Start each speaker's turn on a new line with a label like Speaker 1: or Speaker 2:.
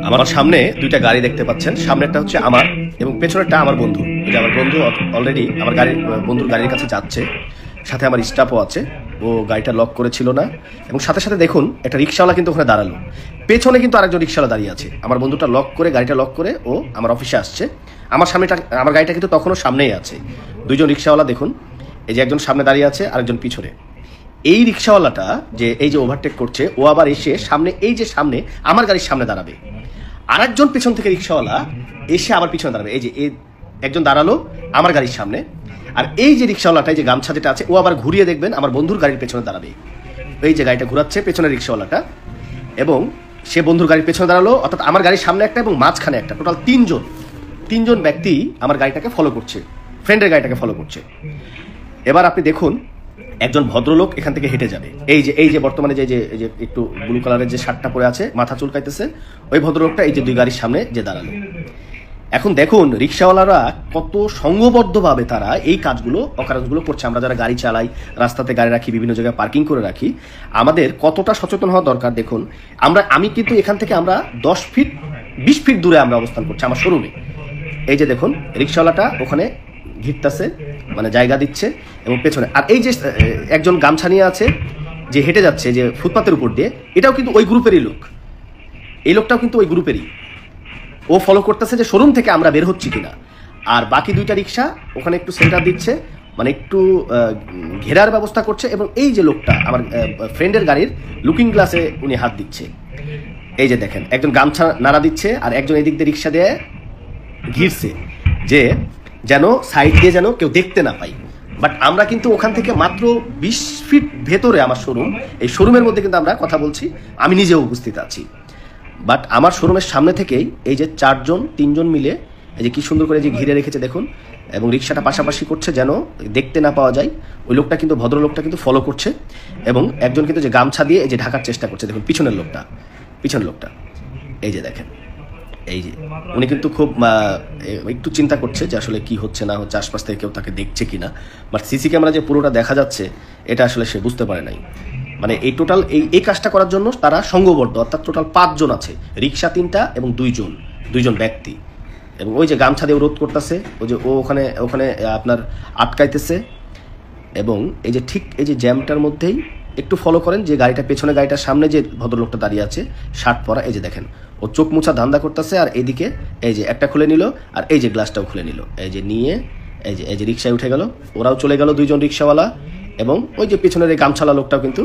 Speaker 1: আমার সামনে দুইটা গাড়ি দেখতে পাচ্ছেন, সামনেরটা হচ্ছে আমার এবং পেছনেরটা আমার বন্ধু। এটা আমার বন্ধু অলরেডি আমার বন্ধুর গাড়ির কাছে যাচ্ছে, সাথে আমার স্টাফও আছে। ও গাড়িটা লক করেছিল না এবং সাথে সাথে দেখুন একটা রিক্সাওয়ালা কিন্তু ওখানে দাঁড়ালো, পেছনে কিন্তু আরেকজন রিক্সাওয়ালা দাঁড়িয়ে আছে। আমার বন্ধুটা গাড়িটা লক করে ও আমার অফিসে আসছে। আমার গাড়িটা কিন্তু তখনও সামনেই আছে। দুইজন রিক্সাওয়ালা দেখুন, এই যে একজন সামনে দাঁড়িয়ে আছে, আরেকজন পিছনে। এই রিক্সাওয়ালাটা এই যে ওভারটেক করছে, ও আবার এসে সামনে আমার গাড়ির সামনে দাঁড়াবে। আরেকজন পেছন থেকে রিক্সাওয়ালা এসে আবার পিছনে দাঁড়াবে। এই যে একজন দাঁড়ালো আমার গাড়ির সামনে, আর এই যে রিক্সাওয়ালাটা যে গামছা যেটা আছে, ও আবার ঘুরিয়ে দেখবেন আমার বন্ধুর গাড়ির পেছনে দাঁড়াবে। এই যে গাড়িটা ঘুরাচ্ছে পেছনের রিক্সাওয়ালাটা, এবং সে বন্ধুর গাড়ির পেছনে দাঁড়ালো, অর্থাৎ আমার গাড়ির সামনে একটা এবং মাঝখানে একটা, টোটাল তিনজন ব্যক্তি আমার গাড়িটাকে ফলো করছে, ফ্রেন্ডের গাড়িটাকে ফলো করছে। এবার আপনি দেখুন একজন ভদ্রলোক এখান থেকে হেঁটে যাবে। এই যে বর্তমানে যে একটু ব্লু কালারের যে শার্টটা পরে আছে, মাথা চুলকাইতেছে, ওই ভদ্রলোকটা এই যে দুই গাড়ির সামনে যে দাঁড়ালো। এখন দেখুন রিক্সাওয়ালারা কত সংঘবদ্ধভাবে তারা এই অকাজগুলো করছে। আমরা যারা গাড়ি চালাই, রাস্তাতে গাড়ি রাখি, বিভিন্ন জায়গায় পার্কিং করে রাখি, আমাদের কতটা সচেতন হওয়া দরকার। দেখুন আমি কিন্তু এখান থেকে আমরা 20 ফিট দূরে আমরা অবস্থান করছি আমার শোরুমে। এই যে দেখুন রিক্সাওয়ালাটা ওখানে ঘিরতেছে, মানে জায়গা দিচ্ছে, এবং পেছনে আর এই যে একজন গামছা নিয়ে আছে যে হেঁটে যাচ্ছে যে ফুটপাতের উপর দিয়ে, এটাও কিন্তু ওই গ্রুপেরই লোক। এই লোকটাও কিন্তু ওই গ্রুপেরই। ও ফলো করতেছে যে শোরুম থেকে আমরা বের হচ্ছি কিনা। আর বাকি দুইটা রিক্সা ওখানে একটু সেন্টার দিচ্ছে, মানে একটু ঘেরার ব্যবস্থা করছে। এবং এই যে লোকটা আমার ফ্রেন্ডের গাড়ির লুকিং গ্লাসে উনি হাত দিচ্ছে। এই যে দেখেন একজন গামছা নাড়া দিচ্ছে, আর একজন এদিক দিয়ে রিক্সা দিয়ে ঘিরছে, যে যেন সাইড দিয়ে যেন কেউ দেখতে না পাই। বাট আমরা কিন্তু ওখান থেকে মাত্র 20 ফিট ভেতরে আমার শোরুম, এই শোরুমের মধ্যে কিন্তু আমরা কথা বলছি, আমি নিজেও উপস্থিত আছি। বাট আমার শোরুমের সামনে থেকেই এই যে 3জন মিলে এই যে কি সুন্দর করে যে ঘিরে রেখেছে দেখুন, এবং রিক্সাটা পাশাপাশি করছে যেন দেখতে না পাওয়া যায়। ওই লোকটা কিন্তু ভদ্রলোকটা কিন্তু ফলো করছে, এবং একজন কিন্তু যে গামছা দিয়ে এই যে ঢাকার চেষ্টা করছে। দেখুন পিছনের লোকটা এই যে দেখেন, এই যে উনি কিন্তু খুব একটু চিন্তা করছে যে আসলে কি হচ্ছে না হচ্ছে, আশপাশ থেকে কেউ তাকে দেখছে কিনা। বাট সিসি ক্যামেরা যে পুরোটা দেখা যাচ্ছে, এটা আসলে সে বুঝতে পারে নাই। মানে এই টোটাল এই কাজটা করার জন্য তারা সংঘবদ্ধ, অর্থাৎ টোটাল 5 জন আছে, রিক্সা 3টা এবং দুইজন ব্যক্তি। এবং ওই যে গামছা দিয়ে রোধ করতেছে, ওই যে ওখানে আপনার আটকাইতেছে। এবং এই যে ঠিক এই যে জ্যামটার মধ্যেই একটু ফলো করেন যে পেছনে গাড়িটার সামনে যে ভদ্রলোকটা দাঁড়িয়ে আছে শার্ট পরা, এই যে দেখেন ও চোখ মুছা ধান্দা করতেছে। আর এইদিকে এই যে একটা খুলে নিল, আর এই যে গ্লাসটাও খুলে নিল। এই যে নিয়ে এই যে রিক্সায় উঠে গেল, ওরাও চলে গেল 2জন রিক্সাওয়ালা, এবং ওই যে পেছনের এই গামছালা লোকটাও কিন্তু